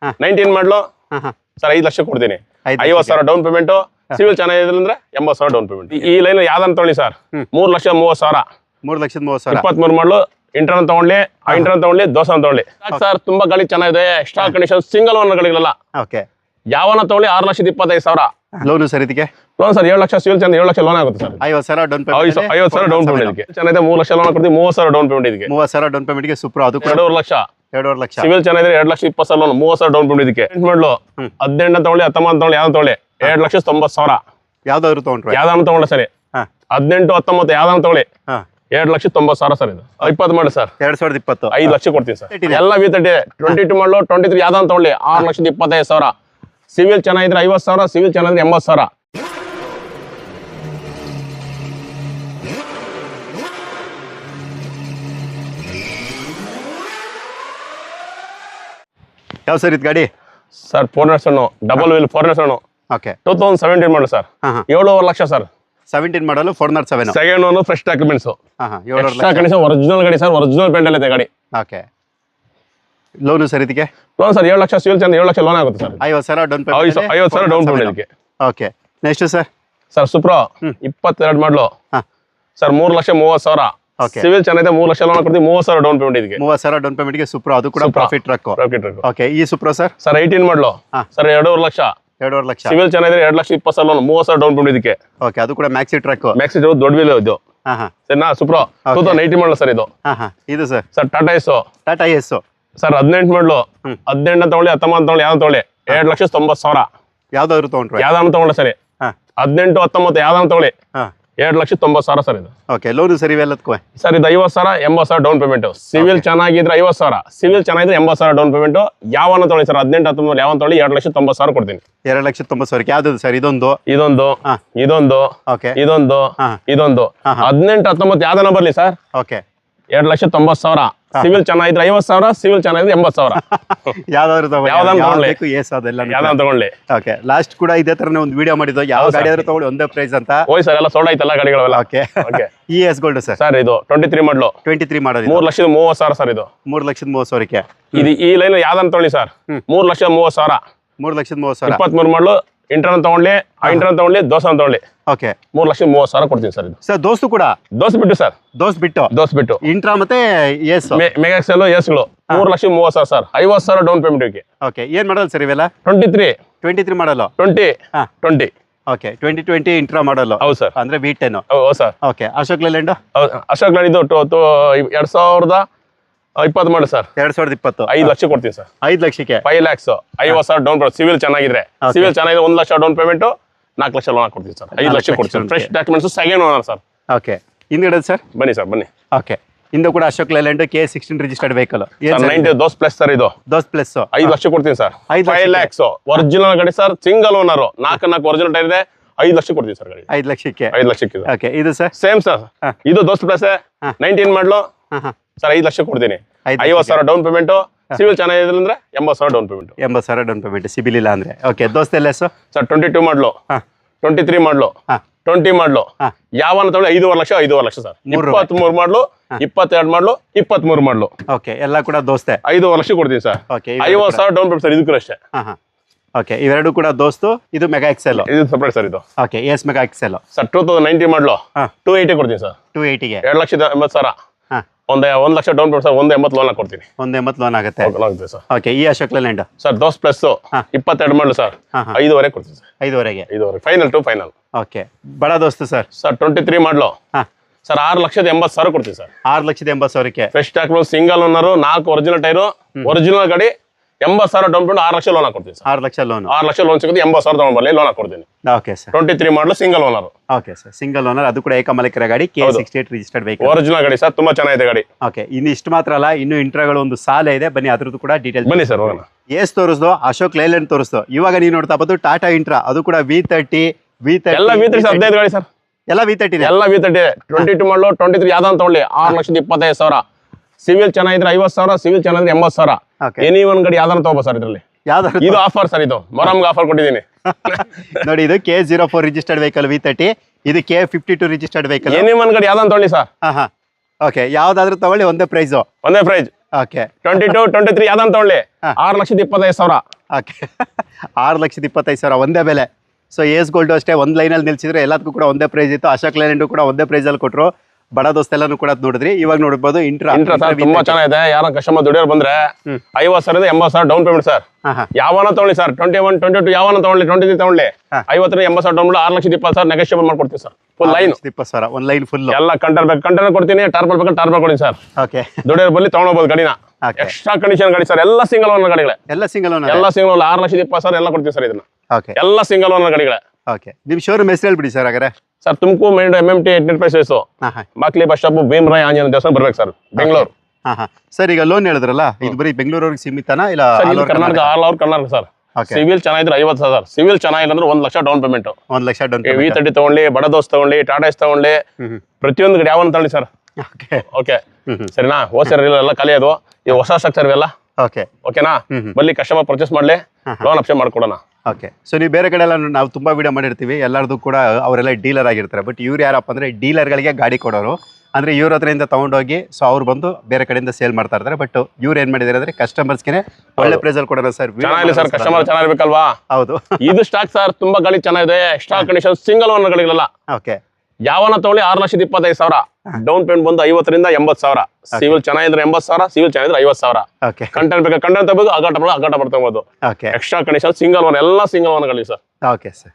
19 ಮಾಡಲು ಸರ್ 5 ಲಕ್ಷ ಕೊಡ್ತೀನಿ. 50,000 down payment, civil ಚೆನ್ನಾಗಿದೆ ಅಂದ್ರೆ 80,000 ಡೌನ್ ಪೇಮೆಂಟ್. ಈ ಲೈನ್ ಯಾವ್ದನ್ನ ತಗೊಳ್ಳಿ ಸರ್, 3,30,000. 3,30,000. 23 ಮಾಡಲು ಇಂಟರ್ನಲ್ ತಗೊಳ್ಳಿ, ಇಂಟರ್ನಲ್ ತಗೊಳ್ಳಿ, ದೋಸೆ ತಗೊಳ್ಳಿ ಸರ್. ತುಂಬಾ ಗಾಡಿ ಚೆನ್ನಾಗಿದೆ, ಸ್ಟಾಕ್ ಕಂಡೀಷನ್, ಸಿಂಗಲ್ ಓನರ್ ಗಾಡಿಗಳಲ್ಲ. ಓಕೆ, ಯಾವನ್ನ ತಗೊಳ್ಳಿ 6,25,000 ಲೋನು ಸರ್ ಇದಕ್ಕೆ? ಲೋನ್ ಸರ್ 7 ಲಕ್ಷ ಸಿವಿಲ್ ಚೆನ್ನಾಗಿ 7 ಲಕ್ಷ ಲೋನ್ ಆಗುತ್ತೆ sir. 50,000 down payment, 50,000 down payment ಇದಕ್ಕೆ ಚೆನ್ನಾಗಿದೆ. 3 ಲಕ್ಷ ಲೋನ್ ಕೊಡ್ತೀವಿ, 30,000 ಡೌನ್ ಪೇಮೆಂಟ್ ಇದಕ್ಕೆ. 30,000 ಡೌನ್ ಪೇಮೆಂಟ್ಗೆ ಸೂಪರ್. ಅದು 2.5 ಲಕ್ಷ. 2.5 ಲಕ್ಷ ಸಿವಿಲ್ ಚೆನ್ನಾಗಿದೆ, 2,20,000 ಲೋನ್, 30,000 ಡೌನ್ ಪೇಮೆಂಟ್ ಇದಕ್ಕೆ. ಮಾಡಲು 18 ತಗೊಳ್ಳಿ, 19 ತಗೊಳ್ಳಿ, ಯಾವ್ದು ತಗೊಳ್ಳಿ 2,90,000. ಯಾವ್ದಾದ್ರು ತಗೊಂಡ್ರೆ ಯಾವ್ದಾನ ತಗೊಳ್ಳಿ ಸರಿ. 18, 19 ಯಾವ್ದಾನ ತಗೊಳ್ಳಿ 2,90,000 ಸರ್. ಇದು 20 ಮಾಡಿ ಸರ್, 2020 5 ಲಕ್ಷ ಕೊಡ್ತೀನಿ ಸರ್. ಎಲ್ಲ V30. 22 ಮಾಡಲು 23 ಯಾವ್ದಾನ ತಗೊಳ್ಳಿ 6,25,000. ಸಿವಿಲ್ ಚೆನ್ನಾಗಿದ್ರೆ 50,000, ಸಿವಿಲ್ ಚೆನ್ನಾಗಿದ್ರೆ 80,000. ಯಾವ ಸರ್ ಇದು ಗಾಡಿ? Sir 400 double wheel 400. ಓಕೆ, 2017 ಮಾಡಲು ಸರ್. 7.5 ಲಕ್ಷ ಸರ್. 17 ಮಾಡಲು 407. Second own, fresh documents, 7 lakh condition, original ಗಾಡಿ ಸರ್. ಒರಿಜಿನಲ್ ಪೇಂಟ್ ಐತೆ ಗಾಡಿ. ಓಕೆ, ಲೋನು ಸರ್ ಇದಕ್ಕೆ? ಲೋನ್ ಸರ್ 7 ಲಕ್ಷ ಸಿವಿಲ್ ಚೆನ್ನಾಗಿ 7 ಲಕ್ಷ ಲೋನ್ ಆಗುತ್ತೆ sir. 50,000 down payment, 50,000 down payment ಇದಕ್ಕೆ. Okay, next sir? Sir Supro 22 ಮಾಡಲು ಸರ್ 3,30,000. ಓಕೆ, ಸಿವಿಲ್ ಚೆನ್ನಾಗಿದೆ, 3 ಲಕ್ಷ ಲೋನ್ ಕೊಡ್ತೀವಿ, 30,000 ಡೌನ್ ಪೇಮೆಂಟ್ ಇದಕ್ಕೆ. 30,000 ಡೌನ್ ಪೇಮೆಂಟ್ಗೆ ಸೂಪರ್. ಅದು ಕೂಡ ಪ್ರಾಫಿಟ್ ಟ್ರಕ್. ಓಕೆ, ಈ ಸೂಪರ್ ಸರ್? ಸರ್ 18 ಮಾಡಲು ಸರ್ 2.5 ಲಕ್ಷ. 2.5 ಲಕ್ಷ. ಸಿವಿಲ್ ಚೆನ್ನಾಗಿದೆ, 2,20,000 ಲೋನ್, 30,000 ಡೌನ್ ಪೇಮೆಂಟ್ ಇದಕ್ಕೆ. ಓಕೆ, ಅದು ಕೂಡ ಮ್ಯಾಕ್ಸಿ ಟ್ರಕ್. ಮ್ಯಾಕ್ಸಿ ದೊಡ್ಡ ವೀಲ್ ಇದು ಸರಿನಾ? ಸುಪ್ರೋ 2018 ಮಾಡಲು ಸರ್ ಇದು. ಇದು ಸರ್? Sir Tata Ace. Tata Ace sir 18 ಮಾಡಲು 18 ತಗೊಳ್ಳಿ, 19 ತಗೊಳ್ಳಿ, ಯಾವ್ದು ತಗೊಳ್ಳಿ 2,90,000. ಯಾವ್ದಾದ್ರು ತಗೊಂಡ್ರೆ? ಯಾವ್ದಾನ ತಗೊಳ್ಳಿ ಸರಿ. 18, 19 ಯಾವ್ದಾನ ತಗೊಳ್ಳಿ 2,90,000 ಸರ್ ಇದು. ಓಕೆ, ಲೋನು ಸರ್ ಇವೆಲ್ಲದಕ್ಕೂ? ಸರ್ ಇದು 50,000, 80,000 ಡೌನ್ ಪೇಮೆಂಟ್. ಸಿವಿಲ್ ಚೆನ್ನಾಗಿದ್ರೆ 50,000, ಸಿವಿಲ್ ಚೆನ್ನಾಗಿದ್ರೆ 80,000 ಡೌನ್ ಪೇಮೆಂಟ್. ಯಾವನ್ನ ತಗೊಳ್ಳಿ ಸರ್, 18, 19 ಯಾವನ್ನ ತಗೊಳ್ಳಿ 2,90,000 ಕೊಡ್ತೀನಿ. 2,90,000. ಯಾವ್ದು ಸರ್? ಇದೊಂದು, ಇದೊಂದು, ಇದೊಂದು, ಓಕೆ, ಇದೊಂದು, ಇದೊಂದು. 18, 19 ಯಾವ್ದನ ಬರ್ಲಿ ಸರ್. ಓಕೆ, 2,90,000. ಸಿವಿಲ್ ಚೆನ್ನಾಗಿದ್ರೆ 50,000, ಸಿವಿಲ್ ಚೆನ್ನಾಗಿದ್ರೆ 80,000. ಯಾವ್ದಾದ್ರು ತಗೊಳ್ಳಿ. ಯಾವ್ದಾನ ತಗೊಳ್ಳಿ. ಓಕೆ, ಲಾಸ್ಟ್ ಕೂಡ ಇದೇ ತರನೇ ಒಂದು ವಿಡಿಯೋ ಮಾಡಿದ್ದು. ಯಾವ ಗಾಡಿ ಆದ್ರೂ ತಗೊಳ್ಳಿ, ಒಂದೇ ಪ್ರೈಸ್ ಅಂತ. ಹೋಯ್ ಸರ್, ಎಲ್ಲ ಸೋಲ್ಡ್ ಆಯ್ತಲ್ಲ ಗಾಡಿಗಳೆಲ್ಲ. ಓಕೆ, ಈ ಎಸ್ ಗೋಲ್ಡ್ ಸರ್? ಸರ್ ಇದು 23 ಮಾಡಲು 23 ಮಾಡೋದು 3,30,000 ಸರ್. ಇದು 3,30,000ಕ್ಕೆ. ಇದು ಈ ಲೈನ್ ಯಾವ್ದನ್ನ ತಗೊಳ್ಳಿ ಸರ್, 3,30,000. 3,30,000. 23 ಮಾಡಲು ಇಂಟರ್ನಲ್ ತಗೊಳ್ಳಿ, ಇಂಟರ್ನಲ್ ತಗೊಳ್ಳಿ, ದೋಸೆ ತಗೊಳ್ಳಿ. ಓಕೆ, 3,30,000 ಕೊಡ್ತೀನಿ ಸರ್. ಇದು ಸರ್ ದೋಸ್ತು ಕೂಡ? ದೋಸೆ ಬಿಟ್ಟು ಸರ್, ದೋಸ್ ಬಿಟ್ಟು ಇಂಟ್ರಾ ಮತ್ತೆ ಎಸ್ ಮೆಗಾ ಎಕ್ಸೆಲ್ ಎಸ್ಗಳು 3,30,000 ಸರ್. 50,000 down payment. ಓಕೆ, ಏನ್ ಮಾಡಲ್ ಸರ್ ಇವೆಲ್ಲ? 23 ಮಾಡಲು 20. ಓಕೆ, 2020 ಇಂಟ್ರಾ ಮಾಡಲು. ಹೌದು ಸರ್, ಅಂದ್ರೆ V10. ಹೌದು ಸರ್. ಓಕೆ, ಅಶೋಕ್ ಲೇಲ್ಯಾಂಡ್? ಅಶೋಕ್ ಲೇಲ್ಯಾಂಡ್ ಇದು 2020 ಮಾಡಿ ಸರ್. 2020. 5 ಲಕ್ಷ ಕೊಡ್ತೀನಿ ಸರ್. 5 ಲಕ್ಷಕ್ಕೆ 5 lakhs, 50,000 ಡೌನ್ ಪೇಮೆಂಟ್. ಸಿವಿಲ್ ಚೆನ್ನಾಗಿದ್ರೆ 1 lakh down payment, 4 lakh loan ಕೊಡ್ತೀನಿ ಸರ್. 5 ಲಕ್ಷ ಕೊಡ್ತೀನಿ. Fresh documents, second owner sir. Okay, ಹಿಂದ್ಗಡೆ ಸರ್? ಬನ್ನಿ ಸರ್, ಬನ್ನಿ. ಓಕೆ, ಇಂದು ಕೂಡ Ashok Leyland K16 registered vehicle. 90 Dost plus sir. ಇದು ದೋಸ್ ಪ್ಲಸ್ 5 ಲಕ್ಷ ಕೊಡ್ತೀನಿ ಸರ್. 5 lakhs ಒರಿಜಿನಲ್ ಗಾಡಿ sir, single owner, 4 original tyre ಇದೆ. 5 ಲಕ್ಷ ಕೊಡ್ತೀನಿ ಸರ್ ಗಾಡಿ. 5 ಲಕ್ಷಕ್ಕೆ. 5 ಲಕ್ಷಕ್ಕೆ. ಓಕೆ, ಇದು ಸರ್? Same sir. ಇದು ದೋಸ್ ಪ್ಲಸ್ 19 ಮಾಡಲು ಸರ್. 5 ಲಕ್ಷ ಕೊಡ್ತೀನಿ. 50,000 ಡೌನ್ ಪೇಮೆಂಟ್. ಸಿವಿಲ್ ಚೆನ್ನಾಗಿದೆ ಅಂದ್ರೆ 80,000 down payment. 80,000 down payment, CIBIL ಇಲ್ಲ ಅಂದ್ರೆ. ಓಕೆ, ದೋಸ್ತ ಎಲ್ಲ ಸರ್? 22 ಮಾಡಲು 23 ಮಾಡಲು 20 ಮಾಡಲು ಯಾವನ್ನ ತಗೊಳ್ಳಿ 5.5 ಲಕ್ಷ. 5.5 ಲಕ್ಷ ಸರ್. 23 ಮಾಡಲು 22 ಮಾಡಲು 23 ಮಾಡಲು. ಓಕೆ, ಎಲ್ಲ ಕೂಡ ದೋಸ್ತೆ. 5.5 ಲಕ್ಷ ಕೊಡ್ತೀನಿ ಸರ್. 50,000 down payment sir. ಇದಕ್ಕೂ ಅಷ್ಟೇ. ಓಕೆ, ಇವೆರಡು ಕೂಡ ದೋಸ್ತು. ಇದು ಮೆಗಾ ಎಕ್ಸೆಲ್. ಇದು ಸಪರೇಟ್ ಸರ್. ಇದು okay, Ace Mega XL sir. 2019 ಮಾಡಲು 280 ಕೊಡ್ತೀನಿ ಸರ್. 280ಗೆ 2,80,000. 1 lakh down payment sir. 180 loan ಕೊಡ್ತೀನಿ. 180 ಲೋನ್ ಆಗುತ್ತೆ ಸರ್. ಓಕೆ, ಈ ಅಶೋಕ್ ಲೇಲ್ಯಾಂಡ್ ಸರ್ ದೋಸ್ ಪ್ಲಸ್ 22 ಮಾಡಲು ಸರ್. 5.5 ಕೊಡ್ತೀನಿ ಸರ್. 5.5ಗೆ. Final to final. Okay, Bada Dost ಸರ್? ಸರ್ 23 ಮಾಡಲು ಸರ್ 6,80,000 ಕೊಡ್ತೀನಿ ಸರ್. 6,80,000ಕ್ಕೆ. Fresh document, single owner, 4 original tyre, original ಗಾಡಿ, 80,000 ಡೌನ್ ಪೇಮೆಂಟ್, 6 ಲಕ್ಷ ಲೋನ್ ಕೊಡ್ತೀನಿ sir. 6 lakh loan. 6 lakh loan ಸಿಗುತ್ತೆ. 80,000 ತಗೊಂಡು ಬರಲಿ, ಲೋನ್ ಕೊಡ್ತೀನಿ. Okay sir. 23 ಮಾಡಲು single owner. Okay sir, single owner. ಅದು ಕೂಡ ಏಕಮಾಲಿಕರ ಗಾಡಿ, K68 ರಿಜಿಸ್ಟರ್ಡ್ ವೆಹಿಕಲ್. ಒರಿಜಿನಲ್ ಗಾಡಿ ಸರ್, ತುಂಬಾ ಚೆನ್ನಾಗಿದೆ ಗಾಡಿ. ಓಕೆ, ಇನ್ನು ಇಷ್ಟು ಮಾತ್ರ ಅಲ್ಲ, ಇನ್ನು ಇಂಟ್ರಾಗಳು ಒಂದು ಸಾಲ ಇದೆ. ಬನ್ನಿ, ಅದ್ರದ್ದು ಕೂಡ ಡೀಟೇಲ್ ಬನ್ನಿ ಸರ್, ಹೋಗೋಣ. ಎಸ್ ತೋರಿಸ್ದು, ಅಶೋಕ್ ಲೇಲ್ಯಾಂಡ್ ತೋರಿಸ್ದು. ಇವಾಗ ನೀವು ನೋಡ್ತಾ ಬಂದು ಟಾಟಾ ಇಂಟ್ರಾ, ಅದು ಕೂಡ V30 ಎಲ್ಲ V30 15 ಗಾಡಿ ಸರ್. ಎಲ್ಲ V30 ಎಲ್ಲ V30. 22 ಮಾಡಲು 23 ಯಾವ್ದಾನ ತಗೊಳ್ಳಿ 6,25,000. ಸಿವಿಲ್ ಚೆನ್ನಾಗಿದ್ರೆ 50,000, ಸಿವಿಲ್ ಚೆನ್ನಾಗಿದ್ರೆ 80,000. ಎನಿ ಒನ್ ಗಾಡಿ ಯಾವ್ದಾನ ತಗೋಬೋದು ಸರ್. ಇದರಲ್ಲಿ ಇದು ಆಫರ್ ಸರ್. ಇದು ಮೊರಮ್ಗೆ ಆಫರ್ ಕೊಟ್ಟಿದ್ದೀನಿ ನೋಡಿ. ಇದು K04 ರಿಜಿಸ್ಟರ್ಡ್ ವೆಹಿಕಲ್ V30. ಇದು K52 registered vehicle. Any one ಗಾಡಿ ಯಾವ್ದಾನ ತಗೊಳ್ಳಿ ಸರ್. ಓಕೆ, ಯಾವ್ದಾದ್ರು ತಗೊಳ್ಳಿ, ಒಂದೇ ಪ್ರೈಸ್. ಒಂದೇ ಪ್ರೈಸ್. ಓಕೆ 22 23 ಯಾವ್ದಾನ ತಗೊಳ್ಳಿ 6,25,000. ಓಕೆ 6,25,000 ಒಂದೇ ಬೆಲೆ. ಸೊ ಏಸ್ ಗೋಲ್ಡು ಅಷ್ಟೇ ಒಂದು ಲೈನಲ್ಲಿ ನಿಲ್ಸಿದ್ರೆ ಎಲ್ಲದಕ್ಕೂ ಕೂಡ ಒಂದೇ ಪ್ರೈಸ್ ಇತ್ತು. ಅಶೋಕ್ ಲೇಲ್ಯಾಂಡು ಕೂಡ ಒಂದೇ ಪ್ರೈಸಲ್ಲಿ ಕೊಟ್ಟರು. ಬಡ ದೋಸ್ತೆಲ್ಲಾನು ಕೂಡ ನೋಡಿದ್ರಿ. ಇವಾಗ ನೋಡ್ಬೋದು ಇಂಟ್ರಾ ಸರ್ ತುಂಬಾ ಚೆನ್ನಾಗಿದೆ. ಯಾರೋ ಕಸ್ಟಮರ್ ದುಡಿಯೋರು ಬಂದ್ರೆ 50,000 80,000 ಡೌನ್ ಪೇಮೆಂಟ್ ಸರ್. ಯಾವನ ತಗೊಳ್ಳಿ ಸರ್, 21 22 ಯಾವನ ತಗೊಳ್ಳಿ, 23 ತಗೊಳ್ಳಿ, 50 80,000 ಡೌನ್ 6,20,000 ನೆಗೋಷಿಯಬಲ್ ಮಾಡ್ಕೊಡ್ತೀವಿ ಸರ್. ಫುಲ್ ಲೈನ್ 20,000 ಒಂದು ಲೈನ್ ಫುಲ್ ಎಲ್ಲ ಕಂಟೈನರ್ ಕೊಡ್ತೀನಿ, ಟಾರ್ಪಲ್ ಬೇಕು ಟಾರ್ಪಲ್ ಕೊಡಿ ಸರ್. ಓಕೆ ದುಡಿಯೋರು ಬಲ್ಲಿ ತಗೊಂಡೋಗ್ಬೋದು ಗಾಡಿನ. ಎಕ್ಸ್ಟ್ರಾ ಕಂಡೀಷನ್ ಗಾಡಿ ಸರ್, ಎಲ್ಲ ಸಿಂಗಲ್ ಓನರ್ ಗಾಡಿಗಳೇ. ಎಲ್ಲ ಸಿಂಗಲ್ ಓನರ್ 6,20,000 ಎಲ್ಲ ಕೊಡ್ತೀವಿ ಸರ್ ಇದನ್ನ. ಓಕೆ ಎಲ್ಲ ಸಿಂಗಲ್ ಓನರ್ ಗಾಡಿಗಳೇ. ಓಕೆ ನಿಮ್ಮ ಶೋರೂಮ್ ಹೆಸರು ಹೇಳ್ಬಿಡಿ ಸರ್ ಹಾಗಾದ್ರೆ. Sir Tumakuru mind MMT 8 ಪೈಸು ಮಾಕ್ಲಿ bus stop Bhimaraya Anjaneya ದೇವಸ್ಥಾನ ಬರ್ಬೇಕು ಸರ್, ಬೆಂಗಳೂರು. ಸರ್ ಈಗ ಲೋನ್ ಹೇಳಿದ್ರಲ್ಲ, ಇದು ಬರೀ ಬೆಂಗಳೂರಿಗೆ ಸೀಮಿತನಾ ಇಲ್ಲ Karnataka? All over Karnataka sir. Civil ಚೆನ್ನಾಗಿದ್ರೆ 50,000, ಸಿವಿಲ್ ಚೆನ್ನಾಗಿಲ್ಲ ಅಂದ್ರೆ 1 lakh down payment. 1 lakh down V30 ತಗೊಳ್ಳಿ, ಬಡ ದೋಸ್ ತಗೊಳ್ಳಿ, ಟಾಟಾ ಎಸ್ ತಗೊಳ್ಳಿ, ಪ್ರತಿಯೊಂದು ಗಾಡಿ ಯಾವನ್ನ ತಗೊಳ್ಳಿ ಸರ್. ಓಕೆ ಸರಿನಾ? ಹೋಸರ್ ಎಲ್ಲ ಖಾಲಿ ಅದು, ಈ ಹೊಸ ಸ್ಟ್ರಕ್ಚರ್ ಇವೆಲ್ಲ. ಓಕೆನಾ? ಬಲ್ಲಿ ಕಸ್ಟಮರ್ ಪರ್ಚೇಸ್ ಮಾಡ್ಲಿ, ಲೋನ್ ಆಪ್ಷನ್ ಮಾಡ್ಕೊಡೋಣ. ಓಕೆ ಸೊ ನೀವು ಬೇರೆ ಕಡೆ ಎಲ್ಲ ನಾವು ತುಂಬಾ ವಿಡಿಯೋ ಮಾಡಿರ್ತೀವಿ, ಎಲ್ಲರದು ಕೂಡ ಅವರೆಲ್ಲ ಡೀಲರ್ ಆಗಿರ್ತಾರೆ. ಬಟ್ ಇವ್ರು ಯಾರಪ್ಪ ಅಂದ್ರೆ ಡೀಲರ್ಗಳಿಗೆ ಗಾಡಿ ಕೊಡೋರು. ಅಂದ್ರೆ ಇವ್ರ ಹತ್ರದಿಂದ ತಗೊಂಡೋಗಿ ಸೊ ಅವ್ರು ಬಂದು ಬೇರೆ ಕಡೆಯಿಂದ ಸೇಲ್ ಮಾಡ್ತಾ ಇರ್ತಾರೆ. ಬಟ್ ಇವ್ರು ಏನ್ ಮಾಡಿದಾರೆ ಅಂದ್ರೆ ಕಸ್ಟಮರ್ಸ್ಗೆ ಒಳ್ಳೆ ಪ್ರೈಸ್ ಅಲ್ಲಿ ಕೊಡೋಣ ಸರ್. ಚೆನ್ನಾಗಿಲ್ಲ ಸರ್, ಕಸ್ಟಮರ್ ಚೆನ್ನಾಗಿರ್ಬೇಕಲ್ವಾ? ಹೌದು. ಇದು ಸ್ಟಾಕ್ ಸರ್, ತುಂಬಾ ಗಾಡಿ ಚೆನ್ನಾಗಿದೆ. ಎಕ್ಸ್ಟ್ರಾ ಕಂಡೀಷನ್ ಸಿಂಗಲ್ ಓನರ್ ಗಾಡಿಗಳೆಲ್ಲ. ಓಕೆ ಯಾವನ ತಗೊಳ್ಳಿ 6,25,000 ಡೌನ್ ಪೇಮೆಂಟ್ ಬಂದು 50,000 ರಿಂದ 80,000. ಸಿವಿಲ್ ಚೆನ್ನಾಗಿದ್ರೆ 80,000, ಸಿವಿಲ್ ಚೆನ್ನಾಗಿದ್ರೆ 50,000. ಓಕೆ ಕಂಟೆಂಟ್ ಬೇಕಾ ಕಂಟೆಂಟ್ ತಗೋಬಹುದು, ಅಗಾಟ ಬರ್ಬೋದು. Okay extra condition single own, ಎಲ್ಲ ಸಿಂಗಲ್ ಓನ್ ಗಾಡಿ ಸರ್. Okay sir.